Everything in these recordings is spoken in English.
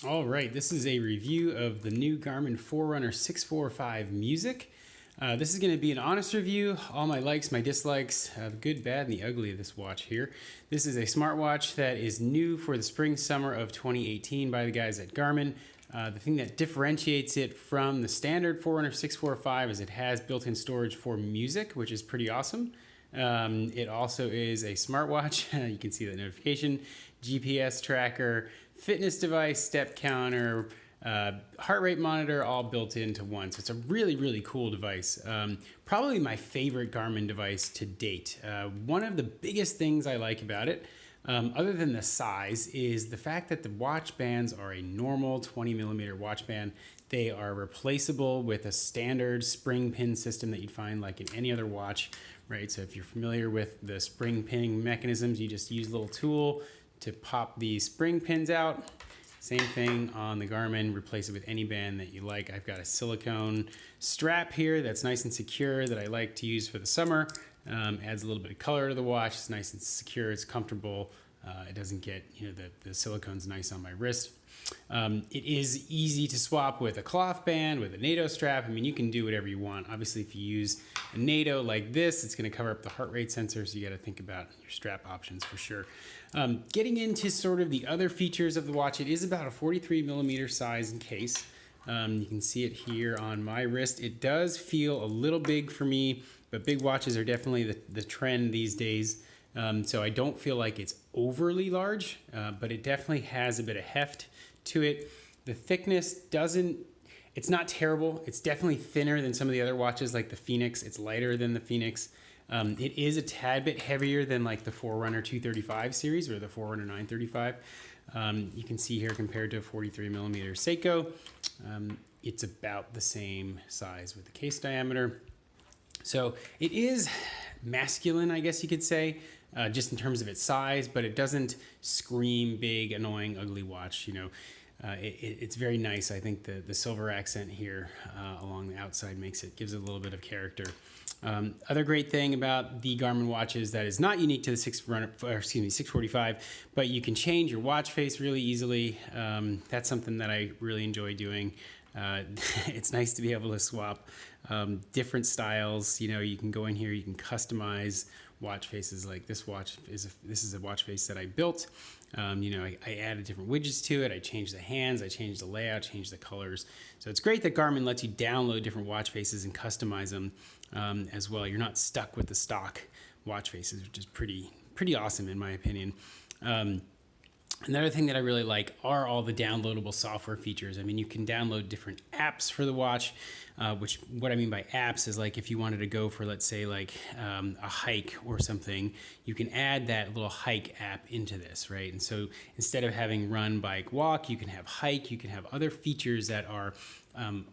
All right, this is a review of the new Garmin Forerunner 645 Music. This is going to be an honest review, all my likes, my dislikes, the good, bad, and the ugly of this watch here. This is a smartwatch that is new for the spring-summer of 2018 by the guys at Garmin. The thing that differentiates it from the standard Forerunner 645 is it has built-in storage for music, which is pretty awesome. It also is a smartwatch. You can see the notification, GPS tracker, fitness device, step counter, heart rate monitor, all built into one. So it's a really, really cool device. Probably my favorite Garmin device to date. One of the biggest things I like about it, other than the size, is the fact that the watch bands are a normal 20 millimeter watch band. They are replaceable with a standard spring pin system that you'd find like in any other watch, right? So if you're familiar with the spring pinning mechanisms, you just use a little tool to pop these spring pins out. Same thing on the Garmin, replace it with any band that you like. I've got a silicone strap here that's nice and secure that I like to use for the summer. Adds a little bit of color to the watch. It's nice and secure, it's comfortable. It doesn't get, the silicone's nice on my wrist. It is easy to swap with a cloth band, with a NATO strap. I mean, you can do whatever you want. Obviously, if you use a NATO like this, it's going to cover up the heart rate sensor, so you got to think about your strap options for sure. Getting into sort of the other features of the watch, it is about a 43 millimeter size and case. You can see it here on my wrist. It does feel a little big for me, but big watches are definitely the trend these days. So I don't feel like it's overly large, but it definitely has a bit of heft to it. The thickness it's not terrible. It's definitely thinner than some of the other watches like the Phoenix. It's lighter than the Phoenix. It is a tad bit heavier than like the Forerunner 235 series or the Forerunner 935. You can see here compared to a 43 millimeter Seiko, it's about the same size with the case diameter. So it is masculine, I guess you could say, just in terms of its size, but it doesn't scream big, annoying, ugly watch. It's very nice. I think the silver accent here along the outside gives it a little bit of character. Other great thing about the Garmin watches that is not unique to the 645, but you can change your watch face really easily. That's something that I really enjoy doing. It's nice to be able to swap different styles. You can go in here, you can customize watch faces. Like this is a watch face that I built. I added different widgets to it. I changed the hands, I changed the layout, changed the colors. So it's great that Garmin lets you download different watch faces and customize them as well. You're not stuck with the stock watch faces, which is pretty awesome in my opinion. Another thing that I really like are all the downloadable software features. I mean, you can download different apps for the watch, which what I mean by apps is like if you wanted to go for, let's say, like a hike or something, you can add that little hike app into this, right? And so instead of having run, bike, walk, you can have hike, you can have other features that are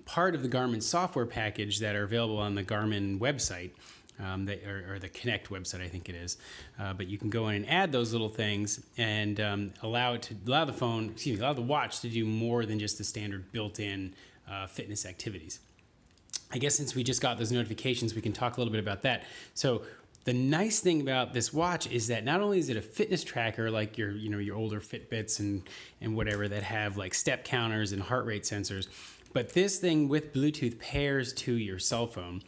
part of the Garmin software package that are available on the Garmin website. Or the Connect website, I think it is. But you can go in and add those little things and allow the watch to do more than just the standard built-in fitness activities. I guess since we just got those notifications, we can talk a little bit about that. So the nice thing about this watch is that not only is it a fitness tracker like your older Fitbits and whatever that have like step counters and heart rate sensors, but this thing with Bluetooth pairs to your cell phone.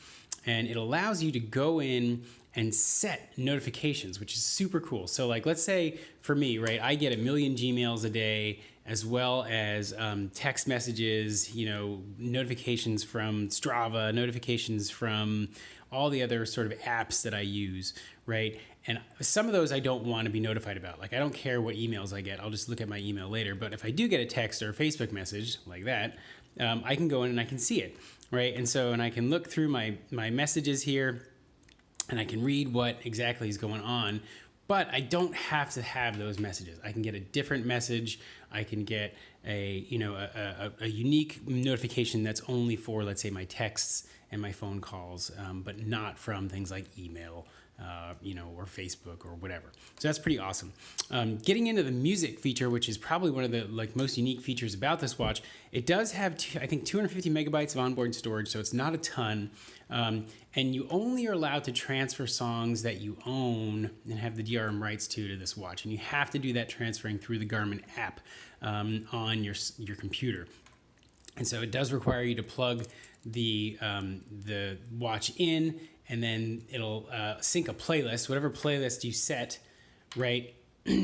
And it allows you to go in and set notifications, which is super cool. So like, let's say for me, right, I get 1 million Gmails a day, as well as text messages, notifications from Strava, notifications from all the other sort of apps that I use, right? And some of those I don't want to be notified about. Like, I don't care what emails I get. I'll just look at my email later. But if I do get a text or a Facebook message like that, I can go in and I can see it. Right, and I can look through my messages here, and I can read what exactly is going on, but I don't have to have those messages. I can get a different message. I can get a unique notification that's only for, let's say, my texts and my phone calls, but not from things like email, or Facebook or whatever. So that's pretty awesome. Getting into the music feature, which is probably one of the most unique features about this watch, it does have, I think, 250 megabytes of onboard storage, so it's not a ton. And you only are allowed to transfer songs that you own and have the DRM rights to this watch. And you have to do that transferring through the Garmin app. on your computer. And so it does require you to plug the watch in, and then it'll sync a playlist, whatever playlist you set, right?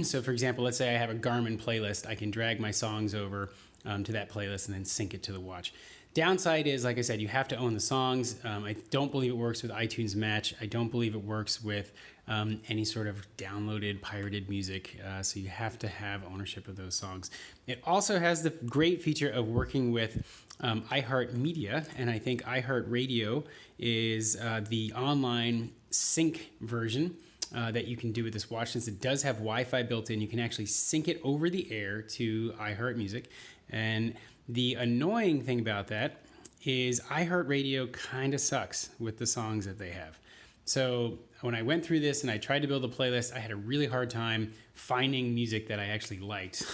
So for example, let's say I have a Garmin playlist. I can drag my songs over to that playlist and then sync it to the watch. Downside is, like I said, you have to own the songs. I don't believe it works with iTunes Match. I don't believe it works with any sort of downloaded, pirated music. So you have to have ownership of those songs. It also has the great feature of working with iHeartMedia, and I think iHeartRadio is the online sync version that you can do with this watch. Since it does have Wi-Fi built in, you can actually sync it over the air to iHeartMusic. And the annoying thing about that is iHeartRadio kind of sucks with the songs that they have. So when I went through this and I tried to build a playlist, I had a really hard time finding music that I actually liked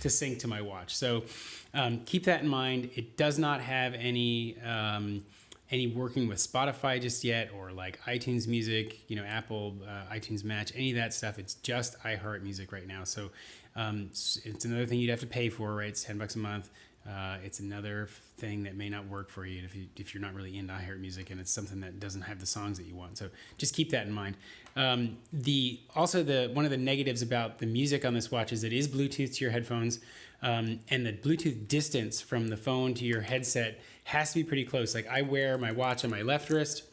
to sync to my watch. So keep that in mind. It does not have any working with Spotify just yet, or like iTunes Music, Apple iTunes Match, any of that stuff. It's just iHeartMusic right now. So it's another thing you'd have to pay for, right? It's $10 a month. It's another thing that may not work for you if you're not really into iHeartMusic, and it's something that doesn't have the songs that you want. So just keep that in mind. One of the negatives about the music on this watch is it is Bluetooth to your headphones, and the Bluetooth distance from the phone to your headset has to be pretty close. Like, I wear my watch on my left wrist,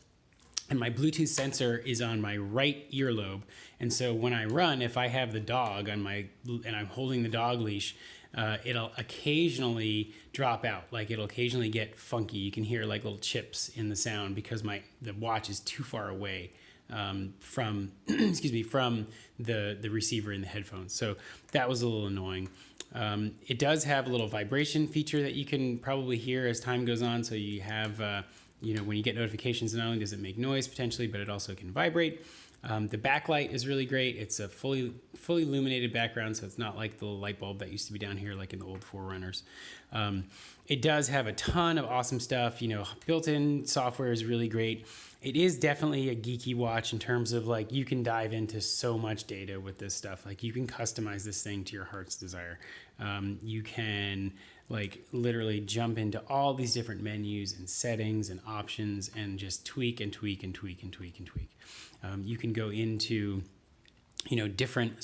and my Bluetooth sensor is on my right earlobe. And so when I run, if I have the dog and I'm holding the dog leash, it'll occasionally drop out. Like, it'll occasionally get funky. You can hear like little chips in the sound because the watch is too far away from from the receiver in the headphones. So that was a little annoying. It does have a little vibration feature that you can probably hear as time goes on. So you have when you get notifications, not only does it make noise potentially, but it also can vibrate. The backlight is really great. It's a fully illuminated background, so it's not like the light bulb that used to be down here like in the old Forerunners. It does have a ton of awesome stuff. Built-in software is really great. It is definitely a geeky watch in terms of, like, you can dive into so much data with this stuff. Like, you can customize this thing to your heart's desire. You can literally jump into all these different menus and settings and options and just tweak and tweak and tweak and tweak and tweak. You can go into different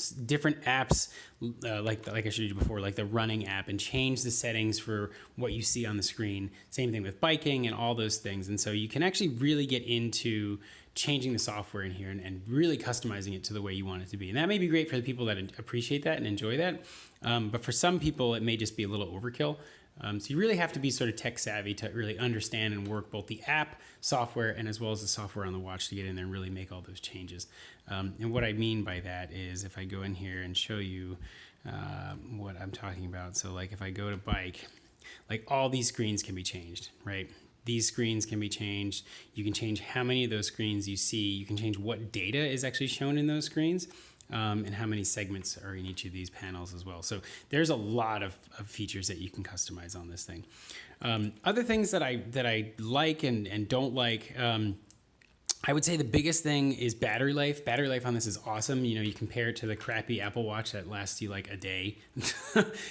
apps, like I showed you before, like the running app, and change the settings for what you see on the screen. Same thing with biking and all those things. And so you can actually really get into changing the software in here and really customizing it to the way you want it to be. And that may be great for the people that appreciate that and enjoy that. But for some people, it may just be a little overkill. So you really have to be sort of tech savvy to really understand and work both the app software and as well as the software on the watch to get in there and really make all those changes. And what I mean by that is, if I go in here and show you what I'm talking about. So like if I go to bike, like all these screens can be changed, right? These screens can be changed. You can change how many of those screens you see. You can change what data is actually shown in those screens. And how many segments are in each of these panels as well. So there's a lot of features that you can customize on this thing. Other things that I like and don't like, I would say the biggest thing is battery life. Battery life on this is awesome. You compare it to the crappy Apple Watch that lasts you like a day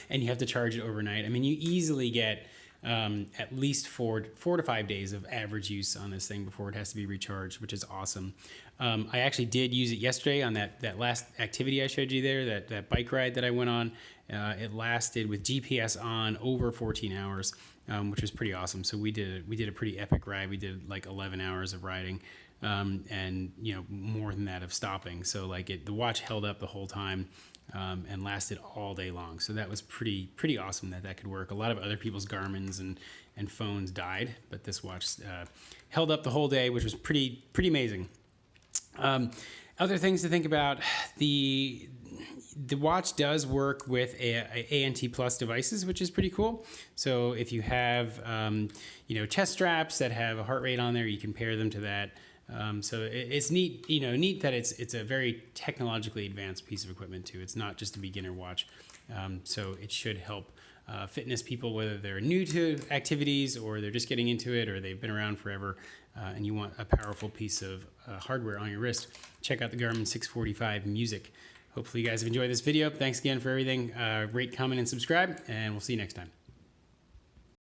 and you have to charge it overnight. I mean, you easily get at least 4 to 5 days of average use on this thing before it has to be recharged, which is awesome. I actually did use it yesterday on that last activity I showed you there, that bike ride that I went on. It lasted with GPS on over 14 hours, which was pretty awesome. So we did a pretty epic ride. We did like 11 hours of riding, and more than that of stopping. So the watch held up the whole time. And lasted all day long. So that was pretty awesome that could work. A lot of other people's Garmin's and phones died, but this watch held up the whole day, which was pretty amazing. Other things to think about: the watch does work with ANT Plus devices, which is pretty cool. So if you have chest straps that have a heart rate on there, you can pair them to that. So it's neat, neat that it's a very technologically advanced piece of equipment too. It's not just a beginner watch. So it should help fitness people, whether they're new to activities or they're just getting into it or they've been around forever, and you want a powerful piece of hardware on your wrist. Check out the Garmin 645 Music. Hopefully you guys have enjoyed this video. Thanks again for everything. Rate, comment, and subscribe, and we'll see you next time.